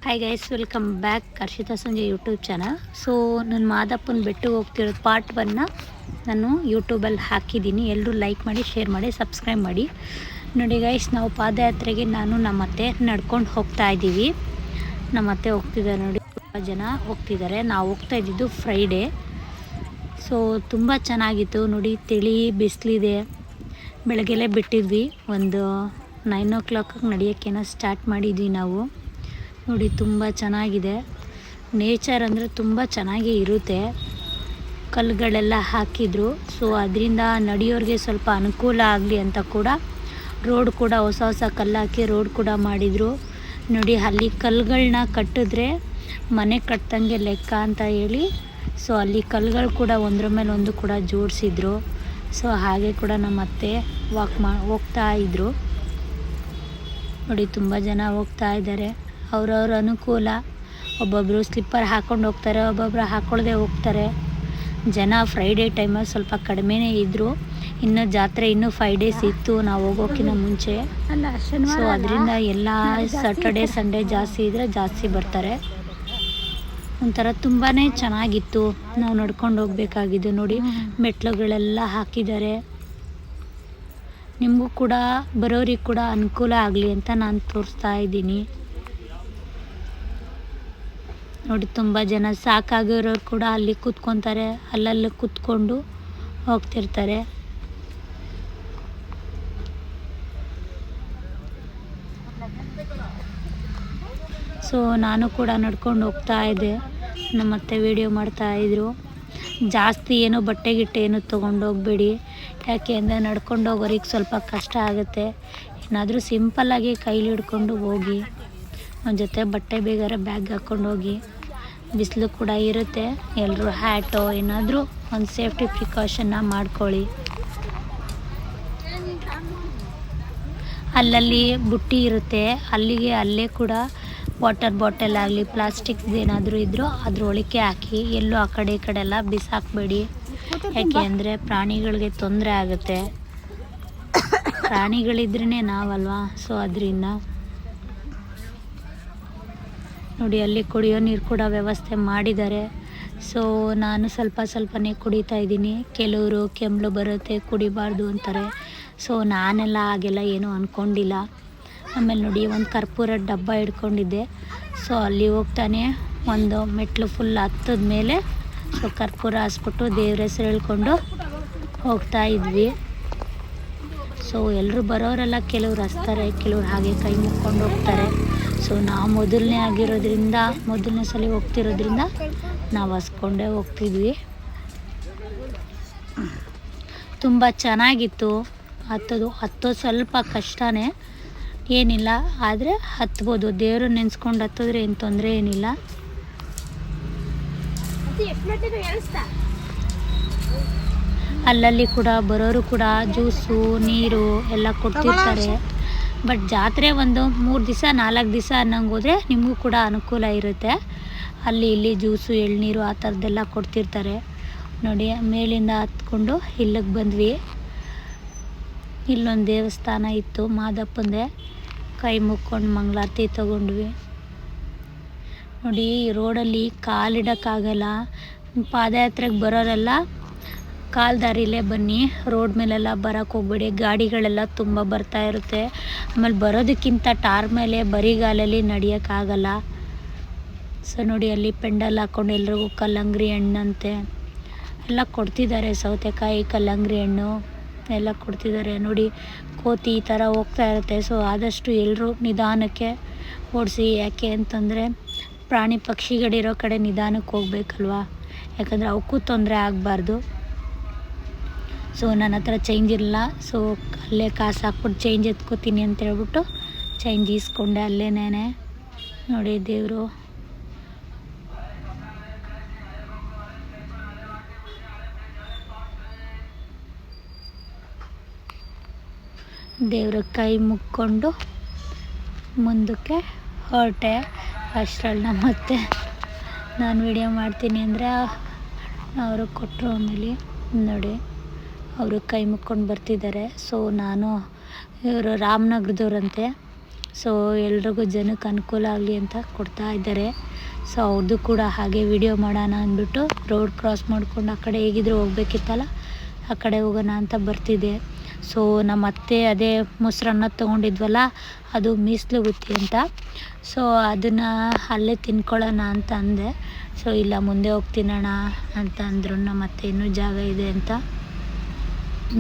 Hi guys, welcome back Harshita ಸಂಜೆ YouTube channel. So ನಾನು ಮಾದಪ್ಪನ ಬೆಟ್ಟಕ್ಕೆ ಹೋಗ್ತಿರೋದು ಪಾರ್ಟ್ 1ನ ನಾನು ಯೂಟ್ಯೂಬಲ್ಲಿ ಹಾಕಿದ್ದೀನಿ. ಎಲ್ಲರೂ ಲೈಕ್ ಮಾಡಿ, ಶೇರ್ ಮಾಡಿ, ಸಬ್ಸ್ಕ್ರೈಬ್ ಮಾಡಿ. ನೋಡಿ ಗೈಸ್, ನಾವು ಪಾದಯಾತ್ರೆಗೆ ನಾನು ನಮ್ಮ ಅತ್ತೆ ನಡ್ಕೊಂಡು ಹೋಗ್ತಾ ಇದ್ದೀವಿ. ನಮ್ಮ ಅತ್ತೆ ಹೋಗ್ತಿದ್ದಾರೆ ನೋಡಿ, ತುಂಬ ಜನ ಹೋಗ್ತಿದ್ದಾರೆ. ನಾವು ಹೋಗ್ತಾ ಇದ್ದಿದ್ದು ಫ್ರೈಡೇ. ಸೊ ತುಂಬ ಚೆನ್ನಾಗಿತ್ತು ನೋಡಿ, ತಿಳಿ ಬಿಸಿಲಿದೆ. ಬೆಳಗ್ಗೆಲೇ ಬಿಟ್ಟಿದ್ವಿ, ಒಂದು 9 o'clock ನಡೆಯೋಕ್ಕೇನೋ ಸ್ಟಾರ್ಟ್ ಮಾಡಿದ್ವಿ ನಾವು. ನೋಡಿ ತುಂಬ ಚೆನ್ನಾಗಿದೆ ನೇಚರ್, ಅಂದರೆ ತುಂಬ ಚೆನ್ನಾಗೇ ಇರುತ್ತೆ. ಕಲ್ಲುಗಳೆಲ್ಲ ಹಾಕಿದ್ರು, ಸೊ ಅದರಿಂದ ನಡೆಯೋರಿಗೆ ಸ್ವಲ್ಪ ಅನುಕೂಲ ಆಗಲಿ ಅಂತ ಕೂಡ ರೋಡ್ ಕೂಡ ಹೊಸ ಹೊಸ ಕಲ್ಲು ಹಾಕಿ ರೋಡ್ ಕೂಡ ಮಾಡಿದರು. ನೋಡಿ ಅಲ್ಲಿ ಕಲ್ಲುಗಳನ್ನ ಕಟ್ಟಿದ್ರೆ ಮನೆ ಕಟ್ಟಂಗೆ ಲೆಕ್ಕ ಅಂತ ಹೇಳಿ, ಸೊ ಅಲ್ಲಿ ಕಲ್ಲುಗಳು ಕೂಡ ಒಂದ್ರ ಮೇಲೆ ಒಂದು ಕೂಡ ಜೋಡಿಸಿದ್ರು. ಸೊ ಹಾಗೆ ಕೂಡ ನಮ್ಮ ಅತ್ತೆ ಹೋಗ್ತಾ ಇದ್ದರು. ನೋಡಿ ತುಂಬ ಜನ ಹೋಗ್ತಾ ಇದ್ದಾರೆ, ಅವ್ರವ್ರ ಅನುಕೂಲ. ಒಬ್ಬೊಬ್ಬರು ಸ್ಲಿಪ್ಪರ್ ಹಾಕ್ಕೊಂಡು ಹೋಗ್ತಾರೆ, ಒಬ್ಬೊಬ್ಬರು ಹಾಕ್ಕೊಳ್ಳದೆ ಹೋಗ್ತಾರೆ. ಜನ ಫ್ರೈಡೇ ಟೈಮಲ್ಲಿ ಸ್ವಲ್ಪ ಕಡಿಮೆನೇ ಇದ್ದರು. ಇನ್ನು ಜಾತ್ರೆ ಇನ್ನೂ 5 days ಇತ್ತು ನಾವು ಹೋಗೋಕ್ಕಿಂತ ಮುಂಚೆ. ಸೊ ಅದರಿಂದ ಎಲ್ಲ ಸ್ಯಾಟರ್ಡೇ ಸಂಡೇ ಜಾಸ್ತಿ ಇದ್ದರೆ ಜಾಸ್ತಿ ಬರ್ತಾರೆ. ಒಂಥರ ತುಂಬಾ ಚೆನ್ನಾಗಿತ್ತು. ನಾವು ನಡ್ಕೊಂಡು ಹೋಗಬೇಕಾಗಿದ್ದು ನೋಡಿ, ಮೆಟ್ಲುಗಳೆಲ್ಲ ಹಾಕಿದ್ದಾರೆ. ನಿಮಗೂ ಕೂಡ ಬರೋರಿಗೆ ಕೂಡ ಅನುಕೂಲ ಆಗಲಿ ಅಂತ ನಾನು ತೋರಿಸ್ತಾ ಇದ್ದೀನಿ. ನೋಡಿ ತುಂಬ ಜನ ಸಾಕಾಗಿರೋರು ಕೂಡ ಅಲ್ಲಿ ಕೂತ್ಕೊತಾರೆ, ಅಲ್ಲಲ್ಲಿ ಕೂತ್ಕೊಂಡು ಹೋಗ್ತಿರ್ತಾರೆ. ಸೊ ನಾನು ಕೂಡ ನಡ್ಕೊಂಡು ಹೋಗ್ತಾ ಇದ್ದೆ, ನಮ್ಮತ್ತೆ ವೀಡಿಯೋ ಮಾಡ್ತಾಯಿದ್ರು. ಜಾಸ್ತಿ ಏನೋ ಬಟ್ಟೆ ಗಿಟ್ಟೆ ಏನೂ ತೊಗೊಂಡು ಹೋಗಬೇಡಿ, ಯಾಕೆ ಅಂದರೆ ನಡ್ಕೊಂಡು ಹೋಗೋರಿಗೆ ಸ್ವಲ್ಪ ಕಷ್ಟ ಆಗುತ್ತೆ. ಏನಾದರೂ ಸಿಂಪಲ್ಲಾಗಿ ಕೈಲಿ ಹಿಡ್ಕೊಂಡು ಹೋಗಿ, ಒಂದು ಜೊತೆ ಬಟ್ಟೆ ಬೇಕಾದ್ರೆ ಬ್ಯಾಗ್ ಹಾಕ್ಕೊಂಡು ಹೋಗಿ. ಬಿಸಿಲು ಕೂಡ ಇರುತ್ತೆ, ಎಲ್ಲರೂ ಹ್ಯಾಟೋ ಏನಾದರೂ ಒಂದು ಸೇಫ್ಟಿ ಪ್ರಿಕಾಷನ್ನ ಮಾಡ್ಕೊಳ್ಳಿ. ಅಲ್ಲಲ್ಲಿ ಬುಟ್ಟಿ ಇರುತ್ತೆ, ಅಲ್ಲೇ ಕೂಡ ವಾಟರ್ ಬಾಟಲ್ ಆಗಲಿ ಪ್ಲಾಸ್ಟಿಕ್ದು ಏನಾದರೂ ಇದ್ದರೂ ಅದ್ರೊಳಗೆ ಹಾಕಿ, ಎಲ್ಲೂ ಆ ಕಡೆ ಈ ಕಡೆ ಎಲ್ಲ ಬಿಸಾಕಬೇಡಿ. ಯಾಕೆ ಅಂದರೆ ಪ್ರಾಣಿಗಳಿಗೆ ತೊಂದರೆ ಆಗುತ್ತೆ. ಪ್ರಾಣಿಗಳಿದ್ರೇ ನಾವಲ್ವಾ, ಸೊ ಅದರಿಂದ ನೋಡಿ ಅಲ್ಲಿ ಕುಡಿಯೋ ನೀರು ಕೂಡ ವ್ಯವಸ್ಥೆ ಮಾಡಿದ್ದಾರೆ. ಸೊ ನಾನು ಸ್ವಲ್ಪನೇ ಕುಡಿತಾ ಇದ್ದೀನಿ. ಕೆಲವರು ಕೆಮ್ಮಲು ಬರುತ್ತೆ ಕುಡಿಬಾರ್ದು ಅಂತಾರೆ. ಸೊ ನಾನೆಲ್ಲ ಹಾಗೆಲ್ಲ ಏನೂ ಅಂದ್ಕೊಂಡಿಲ್ಲ. ಆಮೇಲೆ ನೋಡಿ ಒಂದು ಕರ್ಪೂರ ಡಬ್ಬ ಹಿಡ್ಕೊಂಡಿದ್ದೆ. ಸೊ ಅಲ್ಲಿ ಹೋಗ್ತಾನೆ ಒಂದು ಮೆಟ್ಲು ಫುಲ್ ಹತ್ತದ ಮೇಲೆ ಸೊ ಕರ್ಪೂರ ಹಾಸ್ಬಿಟ್ಟು ದೇವ್ರ ಹೆಸರು ಹೇಳ್ಕೊಂಡು ಹೋಗ್ತಾ ಇದ್ವಿ. ಸೊ ಎಲ್ಲರೂ ಬರೋರೆಲ್ಲ ಕೆಲವ್ರು ಹಚ್ತಾರೆ, ಕೆಲವ್ರು ಹಾಗೆ ಕೈ ಮುಕ್ಕೊಂಡು ಹೋಗ್ತಾರೆ. ಸೊ ನಾವು ಮೊದಲನೇ ಸಲ ಹೋಗ್ತಿರೋದ್ರಿಂದ ನಾವು ಹಸ್ಕೊಂಡೇ ಹೋಗ್ತಿದ್ವಿ. ತುಂಬ ಚೆನ್ನಾಗಿತ್ತು. ಹತ್ತೋದು ಸ್ವಲ್ಪ ಕಷ್ಟನೇ, ಏನಿಲ್ಲ, ಆದರೆ ಹತ್ಬೋದು. ದೇವರು ನೆನೆಸ್ಕೊಂಡು ಹತ್ತಿದ್ರೆ ಏನು ತೊಂದರೆ ಏನಿಲ್ಲ. ಅಲ್ಲಲ್ಲಿ ಕೂಡ ಬರೋರು ಕೂಡ ಜ್ಯೂಸು ನೀರು ಎಲ್ಲ ಕೊಡ್ತಿರ್ತಾರೆ. ಬಟ್ ಜಾತ್ರೆ ಒಂದು 3 ದಿವಸ 4 ದಿವಸ ಅನ್ನಂಗೆ ಹೋದರೆ ನಿಮಗೂ ಕೂಡ ಅನುಕೂಲ ಇರುತ್ತೆ. ಅಲ್ಲಿ ಇಲ್ಲಿ ಜ್ಯೂಸು ಎಳ್ನೀರು ಆ ಥರದ್ದೆಲ್ಲ ಕೊಡ್ತಿರ್ತಾರೆ. ನೋಡಿ ಮೇಲಿಂದ ಹತ್ಕೊಂಡು ಇಲ್ಲಿಗೆ ಬಂದ್ವಿ. ಇಲ್ಲೊಂದು ದೇವಸ್ಥಾನ ಇತ್ತು ಮಾದಪ್ಪಂದೆ, ಕೈ ಮುಕ್ಕೊಂಡು ಮಂಗಳಾರತಿ ತೊಗೊಂಡ್ವಿ. ನೋಡಿ ರೋಡಲ್ಲಿ ಕಾಲಿಡೋಕ್ಕಾಗಲ್ಲ. ಪಾದಯಾತ್ರೆಗೆ ಬರೋರೆಲ್ಲ ಕಾಲು ದಾರಿಲೇ ಬನ್ನಿ, ರೋಡ್ ಮೇಲೆಲ್ಲ ಬರೋಕ್ಕೆ ಹೋಗ್ಬೇಡಿ. ಗಾಡಿಗಳೆಲ್ಲ ತುಂಬ ಬರ್ತಾ ಇರುತ್ತೆ. ಆಮೇಲೆ ಬರೋದಕ್ಕಿಂತ ಟಾರ್ ಮೇಲೆ ಬರಿಗಾಲಲ್ಲಿ ನಡೆಯೋಕ್ಕಾಗಲ್ಲ. ಸೊ ನೋಡಿ ಅಲ್ಲಿ ಪೆಂಡಲ್ ಹಾಕ್ಕೊಂಡು ಎಲ್ರಿಗೂ ಕಲ್ಲಂಗಡಿ ಹಣ್ಣಂತೆ ಎಲ್ಲ ಕೊಡ್ತಿದ್ದಾರೆ. ಸೌತೆಕಾಯಿ, ಕಲ್ಲಂಗಡಿ ಹಣ್ಣು ಎಲ್ಲ ಕೊಡ್ತಿದ್ದಾರೆ. ನೋಡಿ ಕೋತಿ ಈ ಥರ ಹೋಗ್ತಾ ಇರುತ್ತೆ. ಸೊ ಆದಷ್ಟು ಎಲ್ಲರೂ ನಿಧಾನಕ್ಕೆ ಓಡಿಸಿ. ಯಾಕೆ ಅಂತಂದರೆ ಪ್ರಾಣಿ ಪಕ್ಷಿಗಳಿರೋ ಕಡೆ ನಿಧಾನಕ್ಕೆ ಹೋಗ್ಬೇಕಲ್ವ, ಯಾಕಂದರೆ ಅವಕ್ಕೂ ತೊಂದರೆ ಆಗಬಾರ್ದು. ಸೊ ನನ್ನ ಹತ್ರ ಚೇಂಜ್ ಇಲ್ಲ, ಸೊ ಅಲ್ಲೇ ಕಾಸು ಹಾಕ್ಬಿಟ್ಟು ಚೇಂಜ್ ಎತ್ಕೋತೀನಿ ಅಂತ ಹೇಳ್ಬಿಟ್ಟು ಚೇಂಜ್ ಈಸ್ಕೊಂಡೆ ಅಲ್ಲೇನೇ. ನೋಡಿ ದೇವರು ದೇವ್ರ ಕೈ ಮುಕ್ಕೊಂಡು ಮುಂದಕ್ಕೆ ಹೊರಟೆ. ಅಷ್ಟರಲ್ಲಿ ಮತ್ತೆ ನಾನು ವಿಡಿಯೋ ಮಾಡ್ತೀನಿ ಅಂದರೆ ಅವರು ಕೊಟ್ಟರು. ಆಮೇಲೆ ನೋಡಿ ಅವರು ಕೈ ಮುಕ್ಕೊಂಡು ಬರ್ತಿದ್ದಾರೆ. ಸೊ ನಾನು ಇವರು ರಾಮನಗರದವ್ರಂತೆ, ಸೊ ಎಲ್ರಿಗೂ ಜನಕ್ಕೆ ಅನುಕೂಲ ಆಗಲಿ ಅಂತ ಕೊಡ್ತಾ ಇದ್ದಾರೆ. ಸೊ ಅವ್ರದ್ದು ಕೂಡ ಹಾಗೆ ವಿಡಿಯೋ ಮಾಡೋಣ ಅಂದ್ಬಿಟ್ಟು ರೋಡ್ ಕ್ರಾಸ್ ಮಾಡ್ಕೊಂಡು ಆ ಕಡೆ ಹೇಗಿದ್ರು ಹೋಗ್ಬೇಕಿತ್ತಲ್ಲ, ಆ ಕಡೆ ಹೋಗೋಣ ಅಂತ ಬರ್ತಿದ್ದೆ. ಸೊ ನಮ್ಮ ಅತ್ತೆ ಅದೇ ಮೊಸರನ್ನ ತೊಗೊಂಡಿದ್ವಲ್ಲ, ಅದು ಮೀಸಲು ಗುತ್ತಿ ಅಂತ. ಸೊ ಅದನ್ನು ಅಲ್ಲೇ ತಿನ್ಕೊಳ್ಳೋಣ ಅಂತ ಅಂದೆ. ಸೊ ಇಲ್ಲ, ಮುಂದೆ ಹೋಗಿ ತಿನ್ನೋಣ ಅಂತ ಅಂದರು ನಮ್ಮ ಅತ್ತೆ, ಇನ್ನೂ ಜಾಗ ಇದೆ ಅಂತ.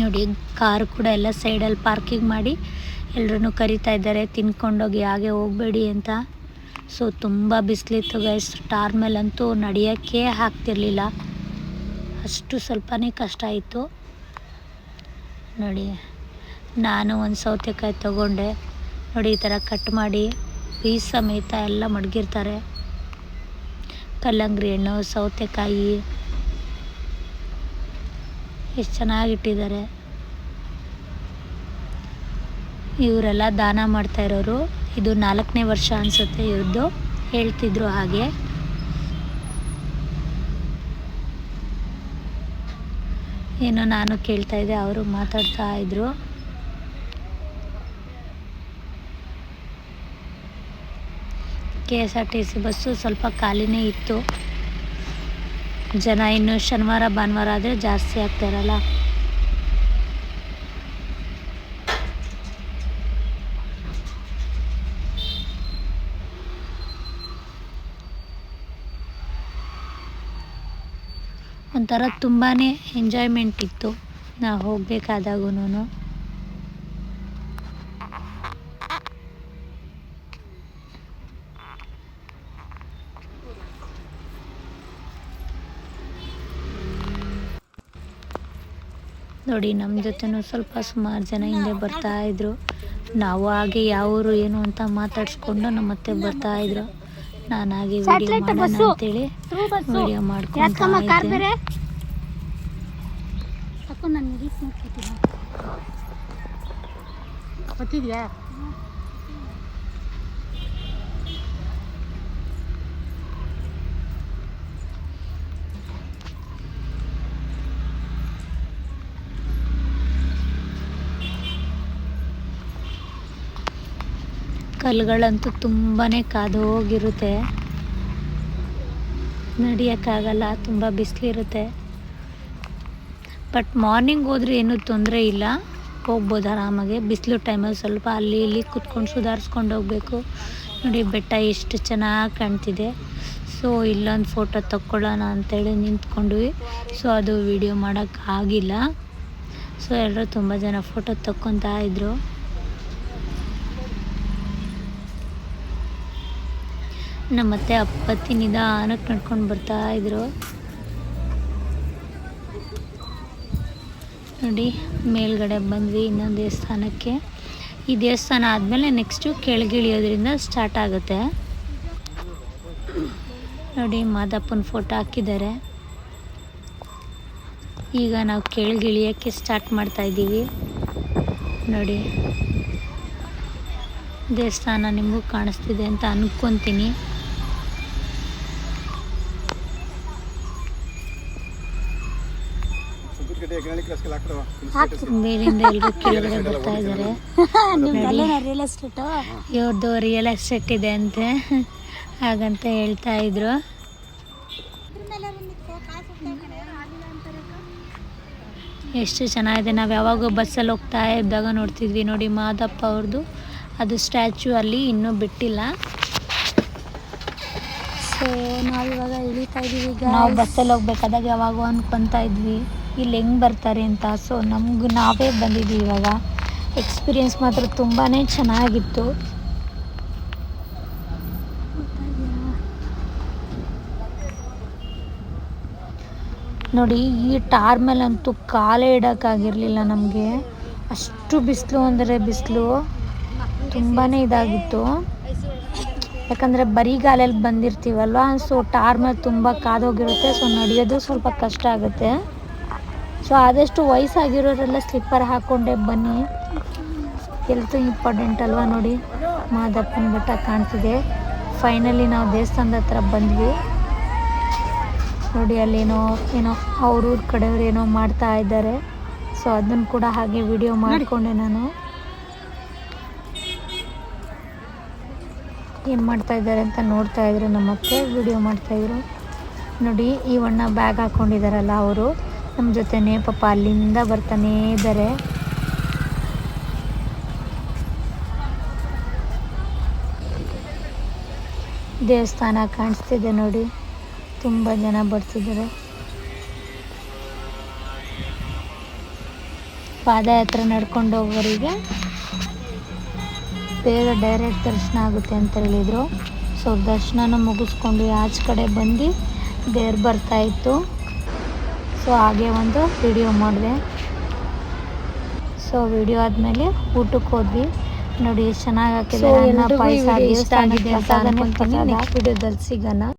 ನೋಡಿ ಕಾರು ಕೂಡ ಎಲ್ಲ ಸೈಡಲ್ಲಿ ಪಾರ್ಕಿಂಗ್ ಮಾಡಿ ಎಲ್ಲರೂ ಕರಿತಾ ಇದ್ದಾರೆ, ತಿನ್ಕೊಂಡೋಗಿ ಹಾಗೆ ಹೋಗಬೇಡಿ ಅಂತ. ಸೊ ತುಂಬ ಬಿಸಿಲಿತ್ತು ಗೈಸ್, ಟಾರ್ ಮೇಲಂತೂ ನಡೆಯೋಕ್ಕೆ ಆಗ್ತಿರ್ಲಿಲ್ಲ, ಅಷ್ಟು ಸ್ವಲ್ಪನೇ ಕಷ್ಟ ಆಯಿತು. ನೋಡಿ ನಾನು ಒಂದು ಸೌತೆಕಾಯಿ ತೊಗೊಂಡೆ. ನೋಡಿ ಈ ಥರ ಕಟ್ ಮಾಡಿ ಪೀಸ್ ಸಮೇತ ಎಲ್ಲ ಮಡಗಿರ್ತಾರೆ. ಕಲ್ಲಂಗಡಿ ಹಣ್ಣು, ಸೌತೆಕಾಯಿ ಎಷ್ಟು ಚೆನ್ನಾಗಿಟ್ಟಿದ್ದಾರೆ. ಇವರೆಲ್ಲ ದಾನ ಮಾಡ್ತಾ ಇರೋರು. ಇದು 4ನೇ ವರ್ಷ ಅನಿಸುತ್ತೆ ಇವ್ರದ್ದು, ಹೇಳ್ತಿದ್ರು ಹಾಗೆ. ಏನೋ ನಾನು ಕೇಳ್ತಾ ಇದ್ದೆ, ಅವರು ಮಾತಾಡ್ತಾ ಇದ್ರು. KSRTC ಬಸ್ಸು ಸ್ವಲ್ಪ ಖಾಲಿನೇ ಇತ್ತು. ಜನ ಇನ್ನು ಶನಿವಾರ ಭಾನುವಾರ ಆದರೆ ಜಾಸ್ತಿ ಆಗ್ತಾರಲ್ಲ. ಒಂಥರ ತುಂಬಾ ಎಂಜಾಯ್ಮೆಂಟ್ ಇತ್ತು ನಾವು ಹೋಗಬೇಕಾದಾಗೂ. ನೋಡಿ ನಮ್ಮ ಜೊತೆನೂ ಸ್ವಲ್ಪ ಸುಮಾರು ಜನ ಹಿಂದೆ ಬರ್ತಾಯಿದ್ರು. ನಾವು ಹಾಗೆ ಯಾವ ಊರು ಏನು ಅಂತ ಮಾತಾಡಿಸ್ಕೊಂಡು ನಮ್ಮ ಮತ್ತೆ ಬರ್ತಾಯಿದ್ರು. ನಾನು ಹಾಗೆ ವಿಡಿಯೋ ಮಾಡೋಣ ಅಂತೇಳಿ ವಿಡಿಯೋ ಮಾಡ್ಕೊತಾ ಇದ್ದೆ. ಕಲ್ಲುಗಳಂತೂ ತುಂಬಾ ಕಾದು ಹೋಗಿರುತ್ತೆ, ನಡೆಯೋಕ್ಕಾಗಲ್ಲ, ತುಂಬ ಬಿಸಿಲಿರುತ್ತೆ. ಬಟ್ ಮಾರ್ನಿಂಗ್ ಹೋದರೆ ಏನೂ ತೊಂದರೆ ಇಲ್ಲ, ಹೋಗ್ಬೋದು ಆರಾಮಾಗೆ. ಬಿಸಿಲು ಟೈಮಲ್ಲಿ ಸ್ವಲ್ಪ ಅಲ್ಲಿ ಇಲ್ಲಿ ಕುತ್ಕೊಂಡು ಸುಧಾರಿಸ್ಕೊಂಡು ಹೋಗಬೇಕು. ನೋಡಿ ಬೆಟ್ಟ ಎಷ್ಟು ಚೆನ್ನಾಗಿ ಕಾಣ್ತಿದೆ. ಸೊ ಇಲ್ಲೊಂದು ಫೋಟೋ ತಕ್ಕೊಳ್ಳೋಣ ಅಂತೇಳಿ ನಿಂತ್ಕೊಂಡ್ವಿ. ಸೊ ಅದು ವಿಡಿಯೋ ಮಾಡೋಕ್ಕಾಗಿಲ್ಲ. ಸೊ ಎಲ್ಲರೂ ತುಂಬ ಜನ ಫೋಟೋ ತಕ್ಕೊತಾ ಇದ್ರು. ನಮ್ಮತ್ತೆ ಅಪ್ಪತ್ತಿ ನಿಧಾನಕ್ಕೆ ನಡ್ಕೊಂಡು ಬರ್ತಾಯಿದ್ರು. ನೋಡಿ ಮೇಲ್ಗಡೆ ಬಂದ್ವಿ ಇನ್ನೊಂದು ದೇವಸ್ಥಾನಕ್ಕೆ. ಈ ದೇವಸ್ಥಾನ ಆದಮೇಲೆ ನೆಕ್ಸ್ಟು ಕೆಳಗಿಳಿಯೋದ್ರಿಂದ ಸ್ಟಾರ್ಟ್ ಆಗುತ್ತೆ. ನೋಡಿ ಮಾದಪ್ಪನ ಫೋಟೋ ಹಾಕಿದ್ದಾರೆ. ಈಗ ನಾವು ಕೆಳಗಿಳಿಯೋಕ್ಕೆ ಸ್ಟಾರ್ಟ್ ಮಾಡ್ತಾಯಿದ್ದೀವಿ. ನೋಡಿ ದೇವಸ್ಥಾನ ನಿಮಗೂ ಕಾಣಿಸ್ತಿದೆ ಅಂತ ಅಂದ್ಕೊತೀನಿ. ಮೇಲಿಂದ ಎಲ್ಲರೂ ಕೆಳಗಡೆ ಬರ್ತಾ ಇದ್ದಾರೆ. ಇವ್ರದ್ದು ರಿಯಲ್ ಎಸ್ಟೇಟ್ ಇದೆ ಅಂತೆ, ಹಾಗಂತ ಹೇಳ್ತಾ ಇದ್ರು. ಎಷ್ಟು ಚೆನ್ನಾಗಿದೆ. ನಾವು ಯಾವಾಗ ಬಸ್ಸಲ್ಲಿ ಹೋಗ್ತಾ ಇದ್ದಾಗ ನೋಡ್ತಿದ್ವಿ. ನೋಡಿ ಮಾದಪ್ಪ ಅವ್ರದ್ದು ಅದು ಸ್ಟ್ಯಾಚ್ಯೂ ಅಲ್ಲಿ ಇನ್ನೂ ಬಿಟ್ಟಿಲ್ಲ. ಸೊ ನಾವಿವಾಗ ಇಳಿತಾ ಇದ್ದೀವಿ. ನಾವು ಬಸ್ಸಲ್ಲಿ ಹೋಗ್ಬೇಕಾದಾಗ ಯಾವಾಗ ಅಂದ್ಕೊತಾ ಇದ್ವಿ ಇಲ್ಲಿ ಹೆಂಗೆ ಬರ್ತಾರೆ ಅಂತ. ಸೊ ನಮಗೂ ನಾವೇ ಬಂದಿದ್ದೀವಿ ಇವಾಗ. ಎಕ್ಸ್ಪೀರಿಯೆನ್ಸ್ ಮಾತ್ರ ತುಂಬಾ ಚೆನ್ನಾಗಿತ್ತು. ನೋಡಿ ಈ ಟಾರ್ ಮೇಲಂತೂ ಕಾಲೇ ಇಡೋಕ್ಕಾಗಿರಲಿಲ್ಲ ನಮಗೆ, ಅಷ್ಟು ಬಿಸಿಲು ಅಂದರೆ ಬಿಸಿಲು ತುಂಬಾ ಇದಾಗಿತ್ತು. ಯಾಕಂದರೆ ಬರಿಗಾಲಲ್ಲಿ ಬಂದಿರ್ತೀವಲ್ವ, ಸೊ ಟಾರ್ ಮೇಲೆ ತುಂಬ ಕಾದೋಗಿರುತ್ತೆ. ಸೊ ನಡೆಯೋದು ಸ್ವಲ್ಪ ಕಷ್ಟ ಆಗುತ್ತೆ. ಸೊ ಆದಷ್ಟು ವಯಸ್ಸಾಗಿರೋರೆಲ್ಲ ಸ್ಲಿಪ್ಪರ್ ಹಾಕ್ಕೊಂಡೇ ಬನ್ನಿ, ಹೆಲ್ತ್ ಇಂಪಾರ್ಟೆಂಟ್ ಅಲ್ವಾ. ನೋಡಿ ಮಾದಪ್ಪನ ಬೆಟ್ಟ ಕಾಣ್ತಿದೆ. ಫೈನಲಿ ನಾವು ದೇವಸ್ಥಾನದ ಹತ್ರ ಬಂದ್ವಿ. ನೋಡಿ ಅಲ್ಲೇನೋ ಅವ್ರೂರ ಕಡೆಯವ್ರು ಏನೋ ಮಾಡ್ತಾ ಇದ್ದಾರೆ. ಸೊ ಅದನ್ನು ಕೂಡ ಹಾಗೆ ವಿಡಿಯೋ ಮಾಡಿಕೊಂಡೆ ನಾನು. ಏನು ಮಾಡ್ತಾಯಿದ್ದಾರೆ ಅಂತ ನೋಡ್ತಾಯಿದ್ರು. ನಮ್ಮ ಅತ್ತೆ ವಿಡಿಯೋ ಮಾಡ್ತಾಯಿದ್ರು. ನೋಡಿ ಈ ಅಣ್ಣ ಬ್ಯಾಗ್ ಹಾಕ್ಕೊಂಡಿದ್ದಾರಲ್ಲ ಅವರು ನಮ್ಮ ಜೊತೆನೇ ಪಾಪ ಅಲ್ಲಿಂದ ಬರ್ತಾನೇ ಇದ್ದಾರೆ. ದೇವಸ್ಥಾನ ಕಾಣಿಸ್ತಿದೆ ನೋಡಿ, ತುಂಬ ಜನ ಬರ್ತಿದ್ದಾರೆ. ಪಾದಯಾತ್ರೆ ನಡ್ಕೊಂಡು ಹೋಗೋರಿಗೆ ಬೇಗ ಡೈರೆಕ್ಟ್ ದರ್ಶನ ಆಗುತ್ತೆ ಅಂತ ಹೇಳಿದರು. ಸೊ ದರ್ಶನನ ಮುಗಿಸ್ಕೊಂಡು ಆಚೆ ಕಡೆ ಬಂದು ದೇವ್ರು ಬರ್ತಾಯಿತ್ತು. ಸೊ ಹಾಗೆ ಒಂದು ವಿಡಿಯೋ ಮಾಡಿದೆ. ಸೊ ವಿಡಿಯೋ ಆದಮೇಲೆ ಊಟಕ್ಕೆ ಹೋದ್ವಿ. ನೋಡಿ ಎಷ್ಟು ಚೆನ್ನಾಗಿ ಹಾಕಿದ್ದಾರೆ ಅನ್ನ ಪಾಯಸ. ದೇವಸ್ಥಾನದ ಪ್ರಸಾದನೇ. ನೆಕ್ಸ್ಟ್ ವಿಡಿಯೋದಲ್ಲಿ ಸಿಗೋಣ.